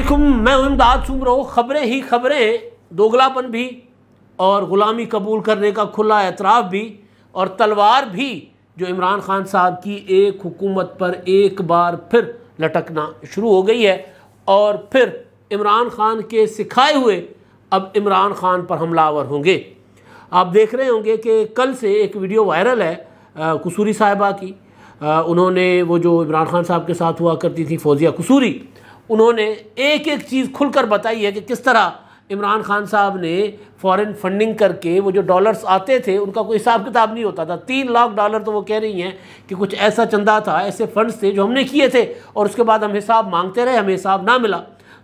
वालेकुम, मैं इमदाद सुन रहा हूँ। ख़बरें ही ख़बरें, दोगलापन भी और ग़ुलामी कबूल करने का खुला एतराफ़ भी और तलवार भी जो इमरान खान साहब की एक हुकूमत पर एक बार फिर लटकना शुरू हो गई है और फिर इमरान खान के सिखाए हुए अब इमरान खान पर हमलावर होंगे। आप देख रहे होंगे कि कल से एक वीडियो वायरल है कसूरी साहिबा की। उन्होंने वो जो इमरान खान साहब के साथ हुआ करती थी फौजिया कसूरी, उन्होंने एक एक चीज़ खुलकर बताई है कि किस तरह इमरान खान साहब ने फॉरेन फंडिंग करके वो जो डॉलर्स आते थे उनका कोई हिसाब किताब नहीं होता था। 3 लाख डॉलर तो वो कह रही हैं कि कुछ ऐसा चंदा था, ऐसे फंड्स थे जो हमने किए थे और उसके बाद हम हिसाब मांगते रहे, हमें हिसाब ना मिला।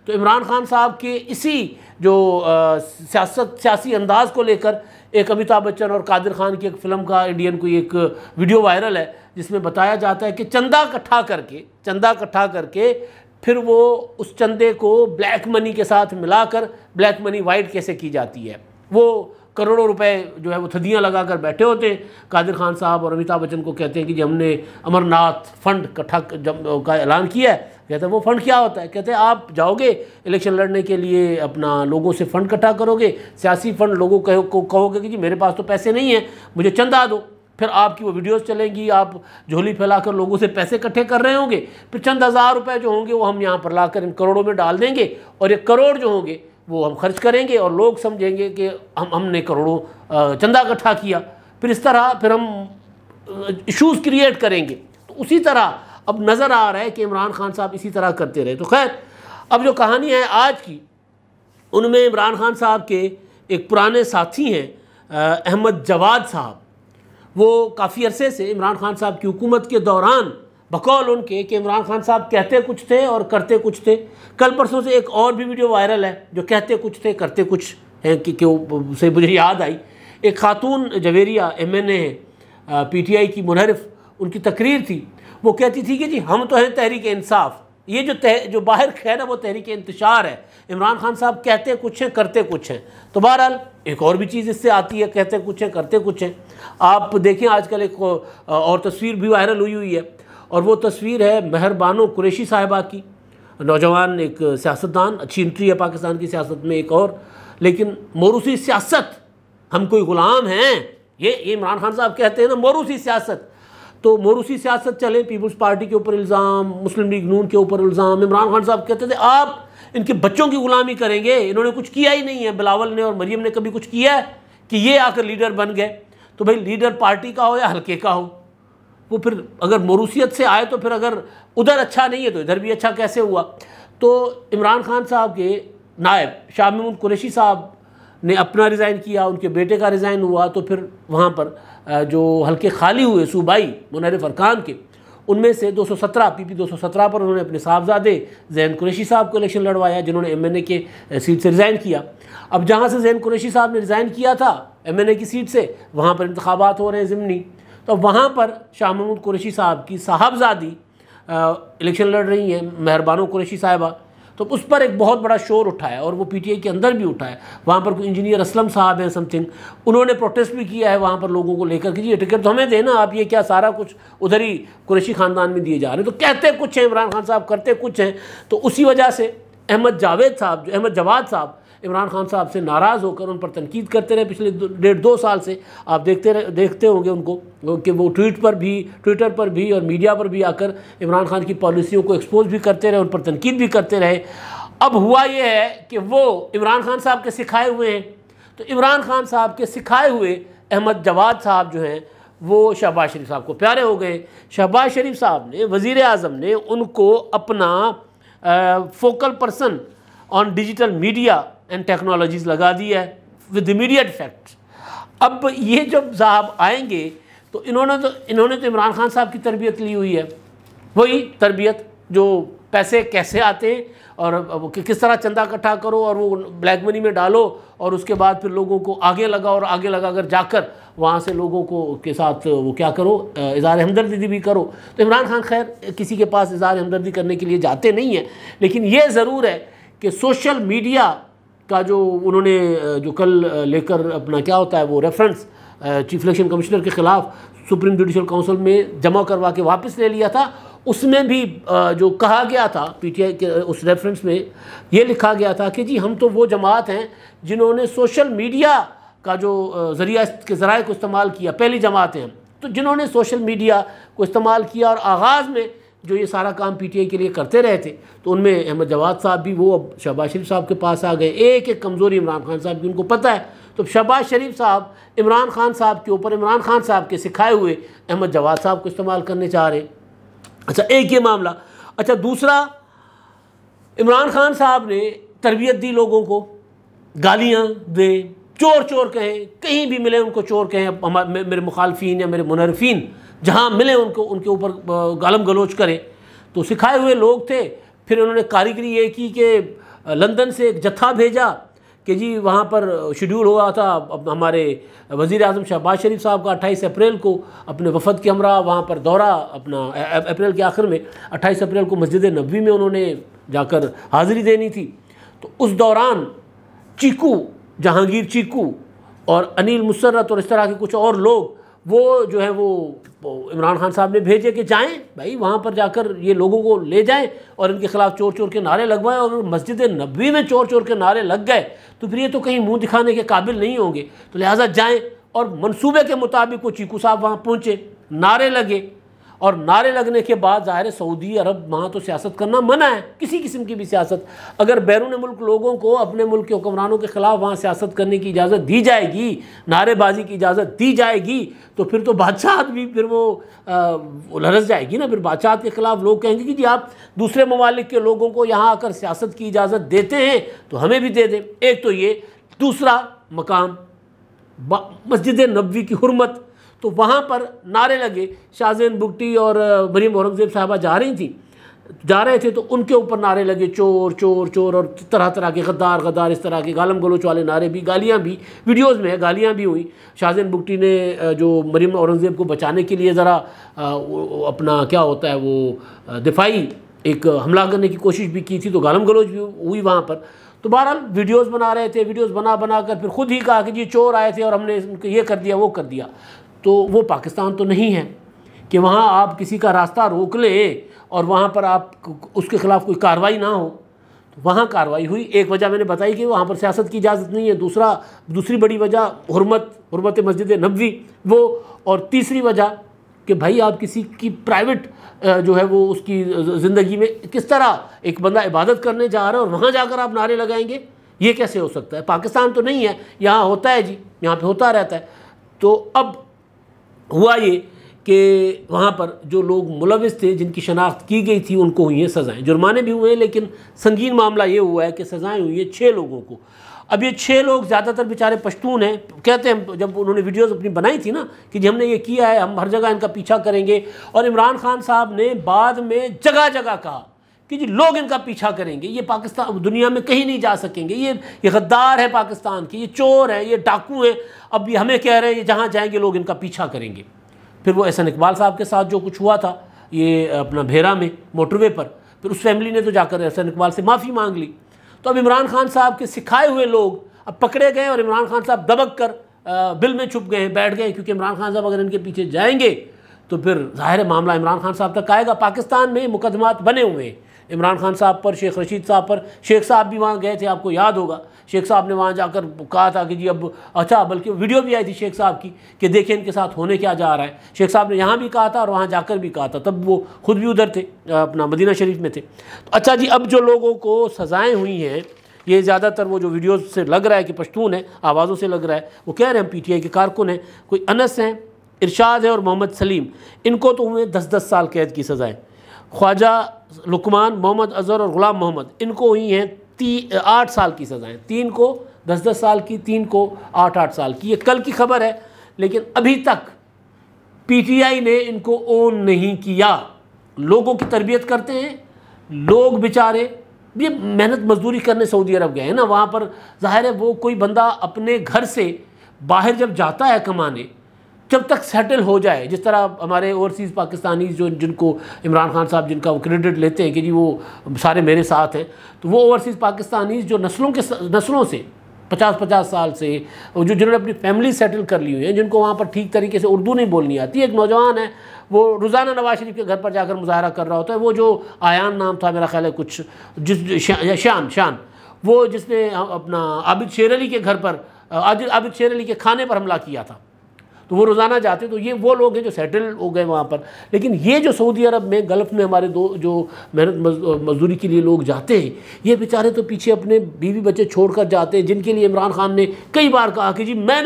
तो इमरान खान साहब के इसी जो सियासी अंदाज को लेकर एक अमिताभ बच्चन और कादिर खान की एक फ़िल्म का इंडियन कोई एक वीडियो वायरल है जिसमें बताया जाता है कि चंदा इकट्ठा करके फिर वो उस चंदे को ब्लैक मनी के साथ मिलाकर ब्लैक मनी वाइट कैसे की जाती है। वो करोड़ों रुपए जो है वो थदियाँ लगा कर बैठे होते हैं। कादिर खान साहब और अमिताभ बच्चन को कहते हैं कि जब हमने अमरनाथ फंड इकट्ठा का ऐलान किया है, कहते हैं वो फ़ंड क्या होता है। कहते हैं आप जाओगे इलेक्शन लड़ने के लिए, अपना लोगों से फ़ंड इकट्ठा करोगे, सियासी फ़ंड, लोगों को कहोगे कि जी मेरे पास तो पैसे नहीं हैं, मुझे चंदा दो। फिर आपकी वो वीडियोस चलेंगी, आप झोली फैलाकर लोगों से पैसे इकट्ठे कर रहे होंगे। फिर चंद हज़ार रुपए जो होंगे वो हम यहाँ पर लाकर इन करोड़ों में डाल देंगे और ये करोड़ जो होंगे वो हम खर्च करेंगे और लोग समझेंगे कि हमने करोड़ों चंदा इकट्ठा किया। फिर इस तरह फिर हम इशूज़ क्रिएट करेंगे। तो उसी तरह अब नज़र आ रहा है कि इमरान खान साहब इसी तरह करते रहे। तो खैर, अब जो कहानी है आज की, उनमें इमरान खान साहब के एक पुराने साथी हैं अहमद जवाद साहब। वो काफ़ी अरसे से इमरान खान साहब की हुकूमत के दौरान बकौल उनके कि इमरान खान साहब कहते कुछ थे और करते कुछ थे। कल परसों से एक और भी वीडियो वायरल है जो कहते कुछ थे करते कुछ हैं कि से मुझे याद आई। एक खातून जवेरिया MNA है, PTI की मुनहरिफ, उनकी तकरीर थी। वो कहती थी कि जी हम तो हैं तहरीक इंसाफ, ये जो बाहर है ना वो तहरीक इंतशार है। इमरान खान साहब कहते कुछ हैं करते कुछ हैं। तो बहरहाल एक और भी चीज़ इससे आती है, कहते कुछ हैं करते कुछ हैं। आप देखें आजकल एक और तस्वीर भी वायरल हुई है और वो तस्वीर है मेहरबानो कुरैशी साहिबा की। नौजवान एक सियासतदान, अच्छी एंट्री है पाकिस्तान की सियासत में एक और, लेकिन मोरूसी सियासत, हम कोई ग़ुलाम हैं, ये इमरान खान साहब कहते हैं ना मोरूसी सियासत। तो मोरूसी सियासत चले, पीपल्स पार्टी के ऊपर इल्ज़ाम, मुस्लिम लीग नून के ऊपर इल्ज़ाम। इमरान खान साहब कहते थे आप इनके बच्चों की ग़ुलामी करेंगे, इन्होंने कुछ किया ही नहीं है। बिलावल ने और मरियम ने कभी कुछ किया है कि ये आकर लीडर बन गए। तो भाई लीडर पार्टी का हो या हल्के का हो, वो फिर अगर मोरूसियत से आए तो फिर अगर उधर अच्छा नहीं है तो इधर भी अच्छा कैसे हुआ। तो इमरान खान साहब के नायब शाह महमूद कुरैशी साहब ने अपना रिज़ाइन किया, उनके बेटे का रिज़ाइन हुआ। तो फिर वहाँ पर जो हल्के खाली हुए सूबाई मुनहरिफ अरकान के, उनमें से 217 PP 217 पर उन्होंने अपने साहबजादे ज़ैन कुरैशी साहब को इलेक्शन लड़वाया, जिन्होंने MNA के सीट से रिज़ाइन किया। अब जहाँ से ज़ैन कुरैशी साहब ने रिज़ाइन किया था MNA की सीट से, वहाँ पर इंतखाबात हो रहे हैं ज़िमनी। तो वहाँ पर शाह महमूद कुरैशी साहब की साहबजादी इलेक्शन लड़ रही हैं, मेहरबानो कुरैशी साहिबा। तो उस पर एक बहुत बड़ा शोर उठा है और वो PTI के अंदर भी उठा है। वहाँ पर कोई इंजीनियर असलम साहब हैं समथिंग, उन्होंने प्रोटेस्ट भी किया है वहाँ पर लोगों को लेकर कि जी ये टिकट तो हमें देना, आप ये क्या सारा कुछ उधर ही कुरैशी ख़ानदान में दिए जा रहे हैं। तो कहते कुछ हैं इमरान खान साहब, करते कुछ हैं। तो उसी वजह से अहमद जवाद साहब इमरान खान साहब से नाराज़ होकर उन पर तनकीद करते रहे पिछले 1.5-2 साल से। आप देखते होंगे उनको कि वो ट्विटर पर भी और मीडिया पर भी आकर इमरान खान की पॉलिसियों को एक्सपोज भी करते रहे, उन पर तनकीद भी करते रहे। अब हुआ ये है कि वो इमरान खान साहब के सिखाए हुए हैं। तो इमरान खान साहब के सिखाए हुए अहमद जवाद साहब जो हैं वो शहबाज शरीफ साहब को प्यारे हो गए। शहबाज शरीफ साहब ने, वज़ीर आज़म ने उनको अपना focal person on digital media and technologies लगा दिया है विद इमीडिएट इफेक्ट। अब ये जब साहब आएंगे तो इन्होंने तो इमरान खान साहब की तरबियत ली हुई है, वही तरबियत जो पैसे कैसे आते हैं और किस तरह चंदा इकट्ठा करो और वो ब्लैक मनी में डालो और उसके बाद फिर लोगों को आगे लगाओ और आगे लगा कर जाकर वहाँ से लोगों को के साथ वो क्या करो, इज़हार हमदर्दी भी करो। तो इमरान खान खैर किसी के पास इज़हार हमदर्दी करने के लिए जाते नहीं हैं, लेकिन ये ज़रूर है कि सोशल मीडिया का जो उन्होंने जो कल लेकर अपना क्या होता है वो रेफरेंस चीफ इलेक्शन कमिश्नर के ख़िलाफ़ सुप्रीम जुडिशल काउंसिल में जमा करवा के वापस ले लिया था, उसमें भी जो कहा गया था पीटीआई के उस रेफरेंस में ये लिखा गया था कि जी हम तो वो जमात हैं जिन्होंने सोशल मीडिया का जो ज़राए को इस्तेमाल किया, पहली जमात हैं हम, तो जिन्होंने सोशल मीडिया को इस्तेमाल किया और आगाज़ में जो ये सारा काम पीटीआई के लिए करते रहे थे। तो उनमें अहमद जवाद साहब भी वो अब शहबाज शरीफ साहब के पास आ गए। एक एक कमज़ोरी इमरान खान साहब की उनको पता है, तो शहबाज शरीफ साहब इमरान खान साहब के ऊपर इमरान खान साहब के सिखाए हुए अहमद जवाद साहब को इस्तेमाल करने चाह रहे। अच्छा, एक ये मामला। अच्छा, दूसरा, इमरान खान साहब ने तरबियत दी लोगों को, गालियाँ दे, चोर चोर कहें, कहीं भी मिले उनको चोर कहें, मेरे मुखालफिन या मेरे मुनरफिन जहाँ मिले उनको उनके ऊपर गालम गलोच करें। तो सिखाए हुए लोग थे। फिर उन्होंने कारीगरी ये की कि लंदन से एक जत्था भेजा कि जी वहाँ पर शेड्यूल हुआ था हमारे वज़ीर आज़म शहबाज शरीफ साहब का 28 अप्रैल को अपने वफ़द के हमरा वहाँ पर दौरा, अपना अप्रैल के आखिर में 28 अप्रैल को मस्जिद नबवी में उन्होंने जाकर हाज़िरी देनी थी। तो उस दौरान चीकू, जहांगीर चीकू और अनिल मुसर्रत और इस तरह के कुछ और लोग वो जो है वो इमरान खान साहब ने भेजे कि जाएं भाई वहाँ पर जाकर ये लोगों को ले जाएं और इनके ख़िलाफ़ चोर चोर के नारे लगवाएं। और मस्जिद नबवी में चोर चोर के नारे लग गए तो फिर ये तो कहीं मुंह दिखाने के काबिल नहीं होंगे, तो लिहाजा जाएं। और मंसूबे के मुताबिक वो चीकू साहब वहाँ पहुँचे, नारे लगे, और नारे लगने के बाद ज़ाहिर है सऊदी अरब वहाँ तो सियासत करना मना है, किसी किस्म की भी सियासत। अगर बैरून मुल्क लोगों को अपने मुल्क के हुक्मरानों के ख़िलाफ़ वहाँ सियासत करने की इजाज़त दी जाएगी, नारेबाजी की इजाज़त दी जाएगी, तो फिर तो बादशाह भी फिर वो लरस जाएगी ना। फिर बादशाह के ख़िलाफ़ लोग कहेंगे कि जी आप दूसरे ममालिक के लोगों को यहाँ आकर सियासत की इजाज़त देते हैं तो हमें भी दे दें। एक तो ये। दूसरा मकाम मस्जिद नबवी की हुर्मत, तो वहाँ पर नारे लगे। शाहज़ैन बुगटी और मरीम औरंगज़ेब साहबा जा रहे थे तो उनके ऊपर नारे लगे, चोर चोर चोर, और तरह तरह के गद्दार गद्दार, इस तरह के गालम गलोच वाले नारे भी, गालियाँ भी, वीडियोज़ में है गालियाँ भी हुई। शाहज़ैन बुगटी ने जो मरीम औरंगज़ेब को बचाने के लिए ज़रा अपना क्या होता है वो दिफाई एक हमला करने की कोशिश भी की थी, तो गालम गलोच भी हुई वहाँ पर। तो बहरहाल वीडियोज़ बना रहे थे, वीडियोज़ बना कर फिर ख़ुद ही कहा कि जी चोर आए थे और हमने ये कर दिया वो कर दिया। तो वो पाकिस्तान तो नहीं है कि वहाँ आप किसी का रास्ता रोक ले और वहाँ पर आप उसके ख़िलाफ़ कोई कार्रवाई ना हो। तो वहाँ कार्रवाई हुई। एक वजह मैंने बताई कि वहाँ पर सियासत की इजाज़त नहीं है। दूसरी बड़ी वजह हुर्मत मस्जिद नबवी वो। और तीसरी वजह कि भाई आप किसी की प्राइवेट जो है वो उसकी ज़िंदगी में किस तरह एक बंदा इबादत करने जा रहा है और वहाँ जाकर आप नारे लगाएंगे, ये कैसे हो सकता है। पाकिस्तान तो नहीं है, यहाँ होता है जी, यहाँ पे होता रहता है। तो अब हुआ ये कि वहाँ पर जो लोग मुलविस थे, जिनकी शनाख्त की गई थी, उनको हुई हैं सज़ाएँ। जुर्माने भी हुए हैं, लेकिन संगीन मामला ये हुआ है कि सज़ाएँ हुई हैं 6 लोगों को। अब ये 6 लोग ज़्यादातर बेचारे पश्तून हैं। कहते हैं जब उन्होंने वीडियोज़ अपनी बनाई थी ना कि जी हमने ये किया है, हम हर जगह इनका पीछा करेंगे। और इमरान खान साहब ने बाद में जगह जगह कहा कि जी लोग इनका पीछा करेंगे, ये पाकिस्तान दुनिया में कहीं नहीं जा सकेंगे, ये गद्दार है पाकिस्तान के, ये चोर है, ये डाकू हैं। अब ये हमें कह रहे हैं ये जहाँ जाएंगे लोग इनका पीछा करेंगे। फिर वो एहसन इकबाल साहब के साथ जो कुछ हुआ था ये अपना भेरा में मोटरवे पर, फिर उस फैमिली ने तो जाकर एहसन इकबाल से माफ़ी मांग ली। तो अब इमरान खान साहब के सिखाए हुए लोग अब पकड़े गए और इमरान खान साहब दबक कर बिल में छुप गए, बैठ गए, क्योंकि इमरान खान साहब अगर इनके पीछे जाएंगे तो फिर ज़ाहिर मामला इमरान खान साहब तक आएगा। पाकिस्तान में मुकदमात बने हुए हैं इमरान खान साहब पर, शेख रशीद साहब पर। शेख साहब भी वहाँ गए थे, आपको याद होगा। शेख साहब ने वहाँ जाकर कहा था कि जी अब अच्छा, बल्कि वीडियो भी आई थी शेख साहब की कि देखिए इनके साथ होने क्या जा रहा है। शेख साहब ने यहाँ भी कहा था और वहाँ जाकर भी कहा था, तब वो खुद भी उधर थे, अपना मदीना शरीफ में थे। तो अच्छा जी, अब जो लोगों को सज़ाएँ हुई हैं ये ज़्यादातर वो जो वीडियोज़ से लग रहा है कि पश्तून है, आवाज़ों से लग रहा है, वो कह रहे हैं पीटीआई के कारकुन हैं। कोई अनस हैं, इरशाद है और मोहम्मद सलीम, इनको तो हुए 10-10 साल कैद की सज़ाएँ। ख्वाजा लुकमान, मोहम्मद अज़हर और ग़ुलाम मोहम्मद, इनको हुई हैं 8 साल की सज़ाएँ। 3 को 10-10 साल की, 3 को 8-8 साल की। ये कल की खबर है, लेकिन अभी तक पीटीआई ने इनको ओन नहीं किया। लोगों की तरबियत करते हैं लोग, बेचारे ये मेहनत मजदूरी करने सऊदी अरब गए हैं ना। वहाँ पर ज़ाहिर है वो कोई बंदा अपने घर से बाहर जब जाता है कमाने, जब तक सेटल हो जाए, जिस तरह हमारे ओवरसीज़ पाकिस्तानी जो जिनको इमरान खान साहब जिनका वो क्रेडिट लेते हैं कि जी वो सारे मेरे साथ हैं, तो वो ओवरसीज़ पाकिस्तानी जो नस्लों से 50-50 साल से, जिन्होंने अपनी फैमिली सेटल कर ली हुई है, जिनको वहाँ पर ठीक तरीके से उर्दू नहीं बोलनी आती। एक नौजवान है, वो रोज़ाना नवाज शरीफ के घर पर जाकर मुजाहरा कर रहा होता है। वो जो आयान नाम था मेरा ख्याल है कुछ, शान, वो जिसने अपना आबिद शेर अली के घर पर, आबिद शेर अली के खाने पर हमला किया था, तो वो रोज़ाना जाते। तो ये वो लोग हैं जो सेटल हो गए वहाँ पर। लेकिन ये जो सऊदी अरब में, गल्फ़ में हमारे जो मेहनत मजदूरी के लिए लोग जाते हैं, ये बेचारे तो पीछे अपने बीवी बच्चे छोड़कर जाते हैं, जिनके लिए इमरान खान ने कई बार कहा कि जी मैं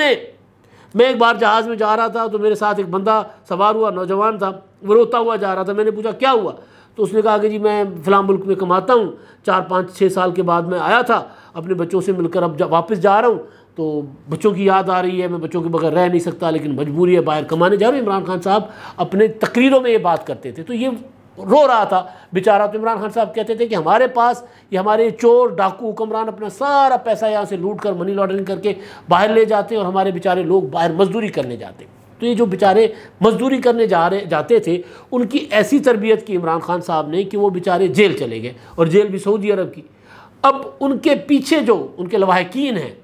एक बार जहाज़ में जा रहा था, तो मेरे साथ एक बंदा सवार हुआ, नौजवान था, वो रोता हुआ जा रहा था। मैंने पूछा क्या हुआ, तो उसने कहा कि जी मैं फ़लाँ मुल्क में कमाता हूँ, 4-5-6 साल के बाद मैं आया था, अपने बच्चों से मिलकर अब वापस जा रहा हूँ, तो बच्चों की याद आ रही है, मैं बच्चों के बगैर रह नहीं सकता, लेकिन मजबूरी है, बाहर कमाने जा रहे हैं। इमरान खान साहब अपने तकरीरों में ये बात करते थे, तो ये रो रहा था बेचारा। तो इमरान खान साहब कहते थे कि हमारे पास ये हमारे चोर डाकू हुक्मरान अपना सारा पैसा यहाँ से लूट कर, मनी लॉन्ड्रिंग करके बाहर ले जाते हैं, और हमारे बेचारे लोग बाहर मजदूरी करने जाते हैं। तो ये जो बेचारे मजदूरी करने जाते थे, उनकी ऐसी तरबियत की इमरान खान साहब ने कि वो बेचारे जेल चले गए, और जेल भी सऊदी अरब की। अब उनके पीछे जो उनके लवाहकीन हैं,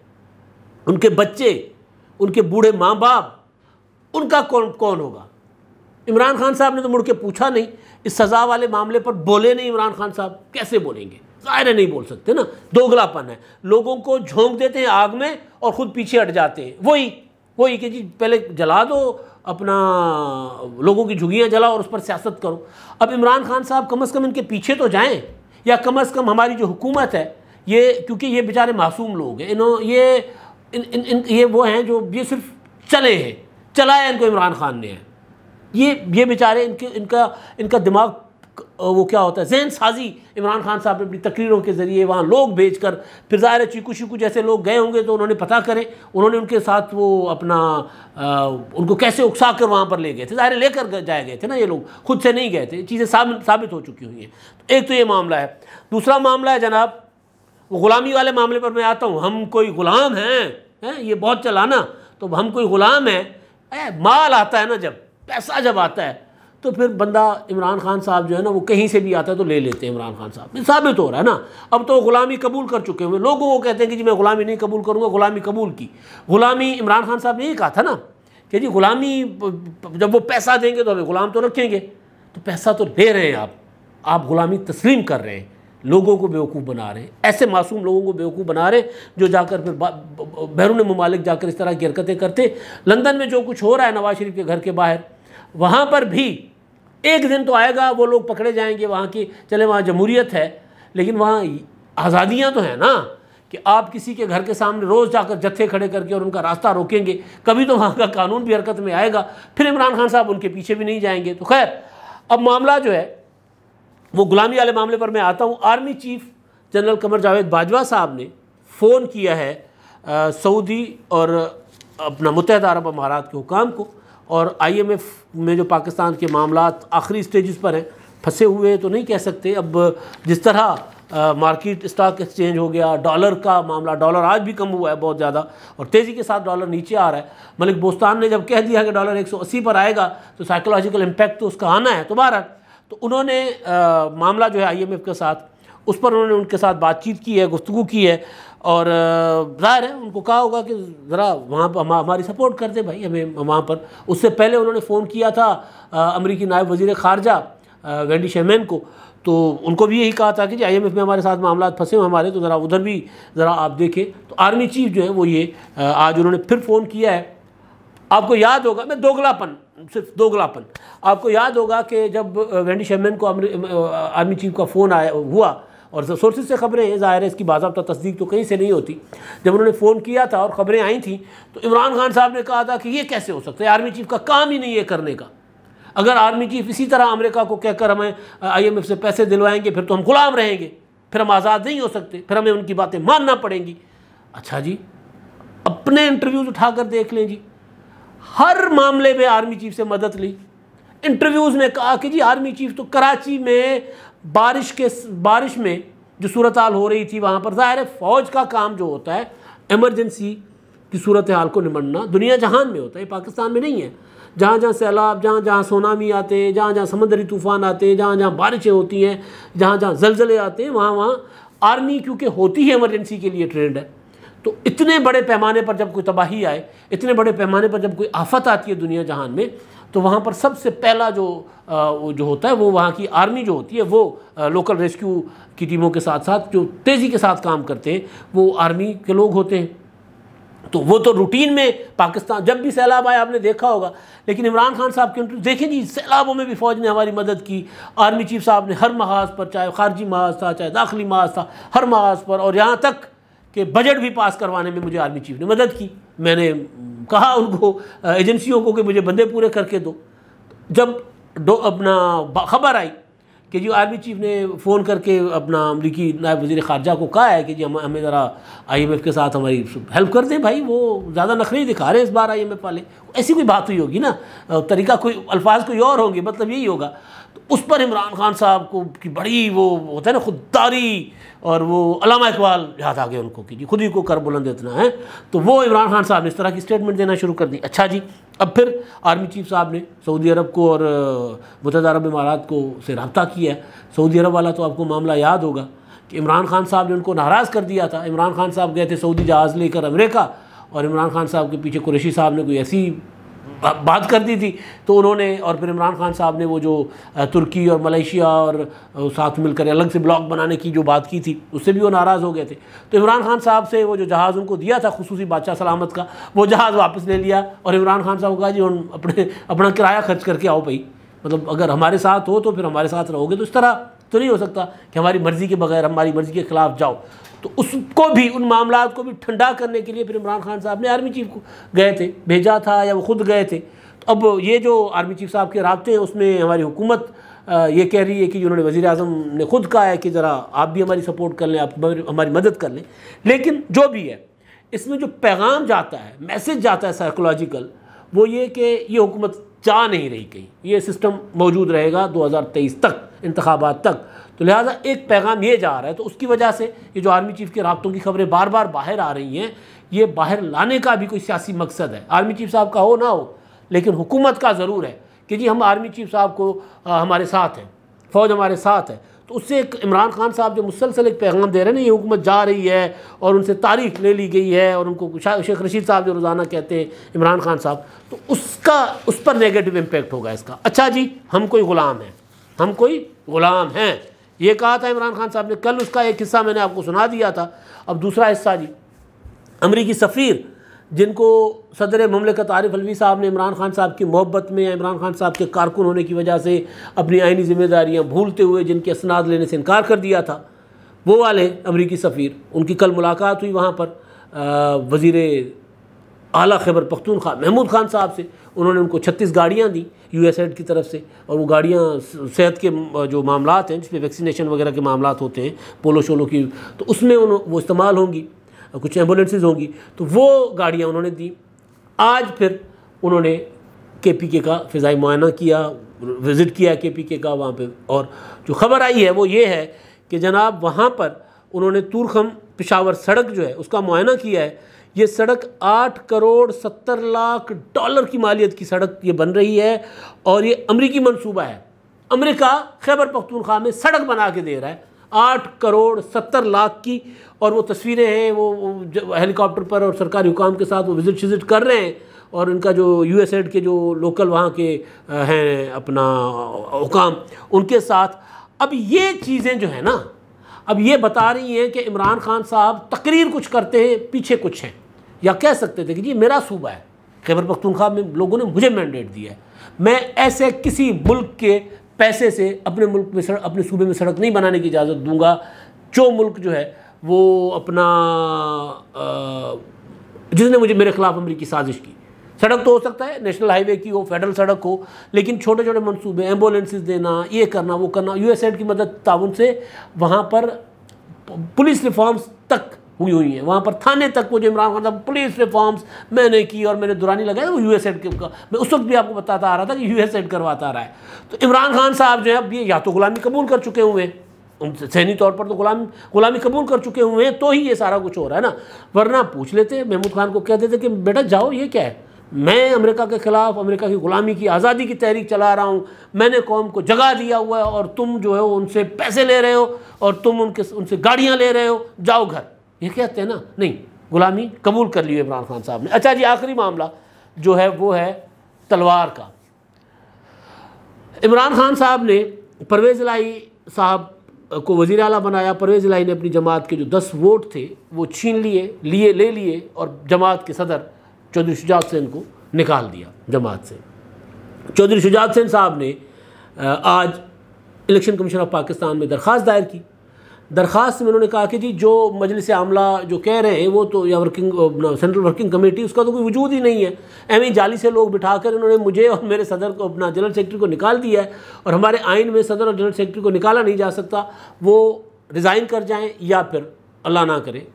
उनके बच्चे, उनके बूढ़े माँ बाप, उनका कौन होगा? इमरान खान साहब ने तो मुड़ के पूछा नहीं, इस सज़ा वाले मामले पर बोले नहीं। इमरान खान साहब कैसे बोलेंगे? ज़ाहिर है नहीं बोल सकते ना, दोगलापन है। लोगों को झोंक देते हैं आग में और ख़ुद पीछे हट जाते हैं। वही कि जी पहले जला दो, अपना लोगों की झुग्गियाँ जलाओ और उस पर सियासत करो। अब इमरान खान साहब कम से कम इनके पीछे तो जाएँ, या कम से कम हमारी जो हुकूमत है, ये, क्योंकि ये बेचारे मासूम लोग हैं, ये वो हैं जो ये सिर्फ चलाया इनको इमरान खान ने है। ये बेचारे इनका दिमाग, वो क्या होता है, जहन साजी इमरान खान साहब ने अपनी तकरीरों के ज़रिए वहाँ लोग भेजकर, फिर ज़ाहिर है चीकू शीकू जैसे लोग गए होंगे तो उन्होंने पता करें, उन्होंने उनके साथ वो अपना उनको कैसे उकसा कर वहाँ पर ले गए थे। ज़ाहिर लेकर जाए गए थे ना, ये लोग खुद से नहीं गए थे, चीज़ें साबित हो चुकी हुई हैं। तो एक तो ये मामला है। दूसरा मामला है जनाब, वो ग़ुलामी वाले मामले पर मैं आता हूँ। हम कोई ग़ुलाम हैं, ये बहुत चला ना, तो हम कोई ग़ुलाम हैं। माल आता है ना, जब पैसा जब आता है, तो फिर बंदा, इमरान खान साहब जो है ना, वो कहीं से भी आता है तो ले लेते हैं इमरान खान साहब। साबित हो रहा है ना, अब तो ग़ुलामी कबूल कर चुके हैं। लोगों को कहते हैं कि जी मैं ग़ुलामी नहीं कबूल करूँगा, ग़ुलामी कबूल की। ग़ुलामी इमरान खान साहब ने ये कहा था ना कि जी ग़ुलामी, जब वो पैसा देंगे तो हमें ग़ुलाम तो रखेंगे। तो पैसा तो ले रहे हैं आप ग़ुलामी तस्लीम कर रहे हैं, लोगों को बेवकूफ़ बना रहे हैं, ऐसे मासूम लोगों को बेवकूफ़ बना रहे हैं जो जाकर फिर बैरून मुमालिक जाकर इस तरह की हरकतें करते। लंदन में जो कुछ हो रहा है नवाज शरीफ के घर के बाहर, वहाँ पर भी एक दिन तो आएगा वो लोग पकड़े जाएंगे वहाँ की, चले वहाँ जमहूरियत है, लेकिन वहाँ आज़ादियाँ तो हैं ना, कि आप किसी के घर के सामने रोज़ जाकर जत्थे खड़े करके और उनका रास्ता रोकेंगे, कभी तो वहाँ का कानून भी हरकत में आएगा। फिर इमरान खान साहब उनके पीछे भी नहीं जाएंगे। तो खैर, अब मामला जो है वो ग़ुलामी वाले मामले पर मैं आता हूँ। Army chief general Qamar Javed Bajwa साहब ने फ़ोन किया है सऊदी और अपना मुत्तहिदा अरब अमारात के हुकाम को, और IMF में जो पाकिस्तान के मामलात आखिरी स्टेजेस पर हैं, फंसे हुए तो नहीं कह सकते। अब जिस तरह मार्केट स्टॉक एक्सचेंज हो गया, डॉलर का मामला, डॉलर आज भी कम हुआ है बहुत ज़्यादा, और तेज़ी के साथ डॉलर नीचे आ रहा है। मलिक बोस्तान ने जब कह दिया कि डॉलर 180 पर आएगा तो साइकोलॉजिकल इम्पैक्ट तो उसका आना है। तो बहरहाल, तो उन्होंने मामला जो है IMF के साथ, उस पर उन्होंने उनके साथ बातचीत की है, गुफ्तगू की है, और ज़ाहिर है उनको कहा होगा कि ज़रा वहाँ पर हमारी सपोर्ट कर दे भाई हमें वहाँ पर। उससे पहले उन्होंने फ़ोन किया था अमरीकी नायब वज़ीर ख़ारजा वेंडी शेरमैन को, तो उनको भी यही कहा था कि IMF में हमारे साथ मामला फंसे हुए हमारे, तो ज़रा उधर भी ज़रा आप देखें। तो आर्मी चीफ जो है वो ये आज उन्होंने फिर फ़ोन किया है। आपको याद होगा, मैं दोगलापन, सिर्फ दोगलापन, आपको याद होगा कि जब वेंडी शेरमैन को आर्मी चीफ का फ़ोन हुआ, और सोर्सेज से खबरें हैं, ज़ाहिर है इसकी बाज़ाब्ता तस्दीक तो कहीं से नहीं होती, जब उन्होंने फ़ोन किया था और ख़बरें आई थी, तो इमरान खान साहब ने कहा था कि ये कैसे हो सकता है, आर्मी चीफ का काम ही नहीं है करने का। अगर आर्मी चीफ इसी तरह अमेरिका को कहकर हमें IMF से पैसे दिलवाएंगे, फिर तो हम गुलाम रहेंगे, फिर हम आज़ाद नहीं हो सकते, फिर हमें उनकी बातें मानना पड़ेंगी। अच्छा जी, अपने इंटरव्यूज़ उठाकर देख लें जी, हर मामले में आर्मी चीफ से मदद ली। इंटरव्यूज़ में कहा कि जी आर्मी चीफ तो कराची में बारिश में जो सूरत हाल हो रही थी वहाँ पर, ज़ाहिर है फ़ौज का काम जो होता है एमरजेंसी की सूरत हाल को निपटना दुनिया जहान में होता है, पाकिस्तान में नहीं है। जहाँ जहाँ सैलाब, जहाँ जहाँ सुनामी आते हैं, जहाँ जहाँ समंदरी तूफ़ान आते हैं, जहाँ जहाँ बारिशें होती हैं, जहाँ जहाँ ज़लज़ले आते हैं, वहाँ वहाँ आर्मी क्योंकि होती है इमरजेंसी के लिए ट्रेंड है। तो इतने बड़े पैमाने पर जब कोई तबाही आए, इतने बड़े पैमाने पर जब कोई आफत आती है दुनिया जहान में, तो वहाँ पर सबसे पहला जो होता है वो वहाँ की आर्मी जो होती है, वो लोकल रेस्क्यू की टीमों के साथ साथ जो तेज़ी के साथ काम करते हैं वो आर्मी के लोग होते हैं। तो वो तो रूटीन में पाकिस्तान जब भी सैलाब आया आपने देखा होगा, लेकिन इमरान खान साहब के देखें जी, सैलाबों में भी फ़ौज ने हमारी मदद की। आर्मी चीफ साहब ने हर महाज पर, चाहे खारजी महाज था चाहे दाखिली महाज था, हर महाज पर, और यहाँ तक कि बजट भी पास करवाने में मुझे आर्मी चीफ ने मदद की। मैंने कहा उनको, एजेंसियों को, कि मुझे बंदे पूरे करके दो। जब अपना खबर आई कि जी आर्मी चीफ ने फ़ोन करके अपना अमरीकी नायब वज़ीर ख़ारजा को कहा है कि जी हमें ज़रा IMF के साथ हमारी हेल्प कर दें, भाई वो ज़्यादा नखरे दिखा रहे हैं इस बार IMF वाले, ऐसी कोई बात हुई होगी ना, तरीका कोई, अल्फाज कोई और होंगे, मतलब यही होगा। तो उस पर इमरान खान साहब को की बड़ी वो होता है ना खुददारी, और वो अल्लामा इकबाल याद आ गए उनको कि जी खुद ही को कर बुलंद इतना है। तो वो इमरान खान साहब ने इस तरह की स्टेटमेंट देना शुरू कर दी। अच्छा जी, अब फिर आर्मी चीफ साहब ने सऊदी अरब को और मुत्तहदा अरब इमारात को से रब्ता किया। सऊदी अरब वाला तो आपको मामला याद होगा कि इमरान खान साहब ने उनको नाराज़ कर दिया था। इमरान खान साहब गए थे सऊदी जहाज़ लेकर अमेरिका, और इमरान खान साहब के पीछे कुरैशी साहब ने कोई ऐसी बात कर दी थी, तो उन्होंने, और फिर इमरान खान साहब ने वो जो तुर्की और मलेशिया और साथ मिलकर अलग से ब्लॉक बनाने की जो बात की थी, उससे भी वो नाराज़ हो गए थे। तो इमरान खान साहब से वो जो जहाज़ उनको दिया था खुसूसी बादशाह सलामत का, वो जहाज़ वापस ले लिया, और इमरान खान साहब को कहा जी हम अपना किराया खर्च करके आओ भाई, मतलब अगर हमारे साथ हो तो फिर हमारे साथ रहोगे, तो इस तरह तो नहीं हो सकता कि हमारी मर्ज़ी के बगैर, हमारी मर्ज़ी के ख़िलाफ़ जाओ। तो उसको भी, उन मामलात को भी ठंडा करने के लिए फिर इमरान खान साहब ने आर्मी चीफ को गए थे, भेजा था, या वो खुद गए थे। तो अब ये जो आर्मी चीफ साहब के राब्ते हैं उसमें हमारी हुकूमत ये कह रही है कि उन्होंने वज़ीर आज़म ने खुद कहा है कि ज़रा आप भी हमारी सपोर्ट कर लें, आप हमारी मदद कर लें। लेकिन जो भी है, इसमें जो पैगाम जाता है, मैसेज जाता है साइकोलॉजिकल, वो ये कि ये हुकूमत जा नहीं रही कहीं, ये सिस्टम मौजूद रहेगा 2023 तक, इंतखाबात तक। तो लिहाजा एक पैगाम ये जा रहा है। तो उसकी वजह से ये जो आर्मी चीफ के राब्तों की खबरें बार बार बाहर आ रही हैं, ये बाहर लाने का भी कोई सियासी मकसद है। आर्मी चीफ साहब का हो ना हो, लेकिन हुकूमत का ज़रूर है कि जी हम आर्मी चीफ साहब को हमारे साथ हैं, फ़ौज हमारे साथ है। तो उससे एक इमरान खान साहब जो मुसलसल एक पैगाम दे रहे हैं ना, ये हुकूमत जा रही है और उनसे तारीफ़ ले ली गई है, और उनको शेख रशीद साहब जो रोज़ाना कहते हैं इमरान खान साहब, तो उस पर नेगेटिव इम्पैक्ट होगा इसका। अच्छा जी, हम कोई ग़ुलाम हैं, हम कोई ग़ुलाम हैं, ये कहा था इमरान खान साहब ने। कल उसका एक हिस्सा मैंने आपको सुना दिया था। अब दूसरा हिस्सा जी, अमरीकी सफ़ीर जिनको सदर ममलिकत आरिफ अलवी साहब ने इमरान खान साहब की मोहब्बत में या इमरान खान साहब के कारकुन होने की वजह से अपनी आइनी ज़िम्मेदारियाँ भूलते हुए जिनके असनाद लेने से इनकार कर दिया था, वो वाले अमरीकी सफ़ीर, उनकी कल मुलाकात हुई वहाँ पर वज़ीर आला खैबर पख्तूनख्वा महमूद खान साहब से। उन्होंने उनको 36 गाड़ियाँ दी USAID की तरफ से, और वो गाड़ियाँ सेहत के जो मामलात हैं, जिसमें वैक्सीनेशन वगैरह के मामलात होते हैं, पोलो शोलो की, तो उसमें वो इस्तेमाल होंगी, कुछ एम्बुलेंसेज होंगी, तो वो गाड़ियाँ उन्होंने दी। आज फिर उन्होंने KPK का फ़िज़ाई मुआयना किया, विज़िट किया KPK का वहाँ पे, और जो ख़बर आई है वो ये है कि जनाब वहाँ पर उन्होंने तूरखम पेशावर सड़क जो है उसका मुआयना किया है। ये सड़क $8 करोड़ 70 लाख की मालियत की सड़क ये बन रही है, और ये अमरीकी मंसूबा है। अमेरिका खैबर पख्तूनख्वा में सड़क बना के दे रहा है 8 करोड़ 70 लाख की, और वो तस्वीरें हैं, वो हेलीकॉप्टर पर और सरकारी हुकाम के साथ वो विज़िट कर रहे हैं, और इनका जो USAID के जो लोकल वहाँ के हैं अपना हुकाम, उनके साथ। अब ये चीज़ें जो है ना, अब ये बता रही हैं कि इमरान खान साहब तकरीर कुछ करते हैं, पीछे कुछ हैं, या कह सकते थे कि जी मेरा सूबा है, खैबर पख्तूनख्वा में लोगों ने मुझे मैंडेट दिया है, मैं ऐसे किसी मुल्क के पैसे से अपने मुल्क में अपने सूबे में सड़क नहीं बनाने की इजाज़त दूंगा जो मुल्क जो है वो अपना जिसने मुझे मेरे ख़िलाफ़ अमरीकी साजिश की। सड़क तो हो सकता है नेशनल हाईवे की हो, फेडरल सड़क हो, लेकिन छोटे छोटे मंसूबे, एम्बुलेंसेस देना, ये करना वो करना, USAID की मदद ताउन से वहाँ पर पुलिस रिफॉर्म्स तक हुई हैं, वहाँ पर थाने तक वो जो इमरान खान साहब पुलिस रिफॉर्म्स मैंने की और मैंने दुरानी लगाया, वो USAID के का मैं उस वक्त भी आपको बताता आ रहा था कि USAID करवाता आ रहा है। तो इमरान खान साहब जो है अब ये या तो गुलामी कबूल कर चुके हुए हैं, उनसे सहनी तौर पर तो गुलामी कबूल कर चुके हुए हैं, तो ही ये सारा कुछ हो रहा है ना। वरना पूछ लेते, महमूद खान को कहते थे कि बेटा जाओ, ये क्या है, मैं अमेरिका के ख़िलाफ़, अमेरिका की ग़ुलामी की आज़ादी की तहरीक चला रहा हूँ, मैंने कौम को जगह दिया हुआ है, और तुम जो है उनसे पैसे ले रहे हो और तुम उनसे गाड़ियाँ ले रहे हो, जाओ घर। ये कहते हैं ना, नहीं, गुलामी कबूल कर ली इमरान खान साहब ने। अच्छा जी, आखिरी मामला जो है वो है तलवार का। इमरान खान साहब ने परवेज़ इलाही साहब को वज़ीर आला बनाया। परवेज़ इलाही ने अपनी जमात के जो 10 वोट थे वो छीन ले लिए और जमात के सदर चौधरी शुजात हुसैन को निकाल दिया जमात से। चौधरी शुजात हुसैन साहब ने आज इलेक्शन कमीशन ऑफ पाकिस्तान में दरख्वास्त दायर की। दरख्वास्त में उन्होंने कहा कि जी जो मजलिस आमला जो कह रहे हैं वो तो, या सेंट्रल वर्किंग कमेटी, उसका तो कोई वजूद ही नहीं है। एवं जाली से लोग बिठाकर इन्होंने मुझे और मेरे सदर को, अपना जनरल सेक्रेटरी को निकाल दिया है, और हमारे आइन में सदर और जनरल सेक्रेटरी को निकाला नहीं जा सकता। वो रिज़ाइन कर जाएँ या फिर अल्लाह ना करे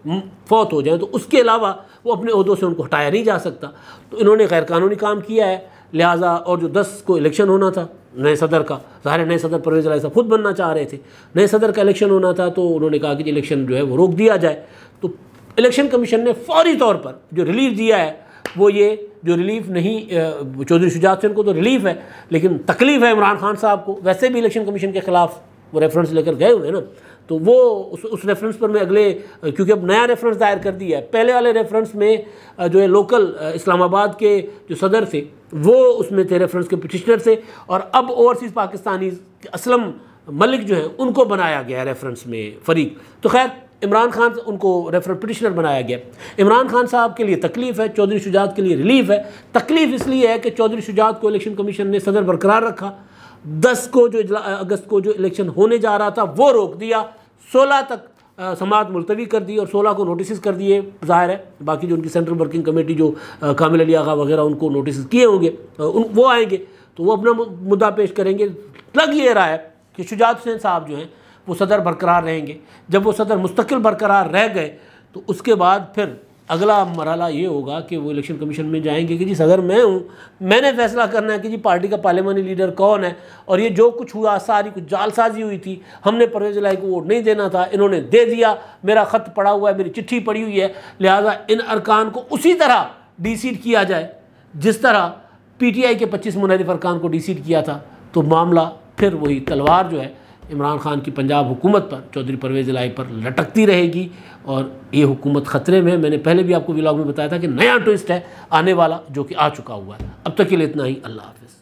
फौत हो जाए, तो उसके अलावा वो अपने ओहदों से उनको हटाया नहीं जा सकता। तो इन्होंने गैर कानूनी काम किया है, लिहाजा और जो 10 को इलेक्शन होना था नए सदर का, ज़ाहिर नए सदर परवेज़ इलाही साहब खुद बनना चाह रहे थे, नए सदर का इलेक्शन होना था, तो उन्होंने कहा कि इलेक्शन जो है वो रोक दिया जाए। तो इलेक्शन कमीशन ने फौरी तौर पर जो रिलीफ दिया है वो ये, जो रिलीफ नहीं, चौधरी शुजात हुसैन को तो रिलीफ है, लेकिन तकलीफ़ है इमरान खान साहब को। वैसे भी इलेक्शन कमीशन के ख़िलाफ़ वो रेफरेंस लेकर गए हुए हैं ना, तो वो उस रेफरेंस पर मैं अगले, क्योंकि अब नया रेफरेंस दायर कर दिया है। पहले वाले रेफरेंस में जो है लोकल इस्लामाबाद के जो सदर थे वो उसमें थे, रेफरेंस के पिटिशनर से, और अब ओवरसीज़ पाकिस्तानी असलम मलिक जो है उनको बनाया गया रेफरेंस में फ़रीक। तो खैर इमरान खान उनको रेफरेंस पिटिशनर बनाया गया। इमरान खान साहब के लिए तकलीफ़ है, चौधरी शुजात के लिए रिलीफ है। तकलीफ़ इसलिए है कि चौधरी शुजात को इलेक्शन कमीशन ने सदर बरकरार रखा, 10 को जो अगस्त को जो इलेक्शन होने जा रहा था वो रोक दिया, 16 तक समाअत मुलतवी कर दी और 16 को नोटिस कर दिए। ज़ाहिर है बाकी जो उनकी सेंट्रल वर्किंग कमेटी जो कामिल अली आगा वगैरह उनको नोटिस किए होंगे, वो आएंगे तो वो अपना मुद्दा पेश करेंगे। लग ये रहा है कि शुजात हुसैन साहब जो हैं वो सदर बरकरार रहेंगे। जब वो सदर मुस्तकिल बरकरार रह गए तो उसके बाद फिर अगला मरहला ये होगा कि वो इलेक्शन कमीशन में जाएंगे कि जी सदर मैं हूँ, मैंने फैसला करना है कि जी पार्टी का पार्लियामानी लीडर कौन है, और ये जो कुछ हुआ सारी कुछ जालसाजी हुई थी, हमने परवेज़ इलाही को वोट नहीं देना था, इन्होंने दे दिया, मेरा ख़त पड़ा हुआ है, मेरी चिट्ठी पड़ी हुई है, लिहाजा इन अरकान को उसी तरह डीसीट किया जाए जिस तरह PTI के 25 मुनहरिफ अरकान को डीसीट किया था। तो मामला फिर वही तलवार जो है इमरान खान की पंजाब हुकूमत पर, चौधरी परवेज़ इलाही पर लटकती रहेगी और ये हुकूमत ख़तरे में है। मैंने पहले भी आपको व्लॉग में बताया था कि नया ट्विस्ट है आने वाला, जो कि आ चुका हुआ है। अब तक के लिए इतना ही। अल्लाह हाफ़िज़।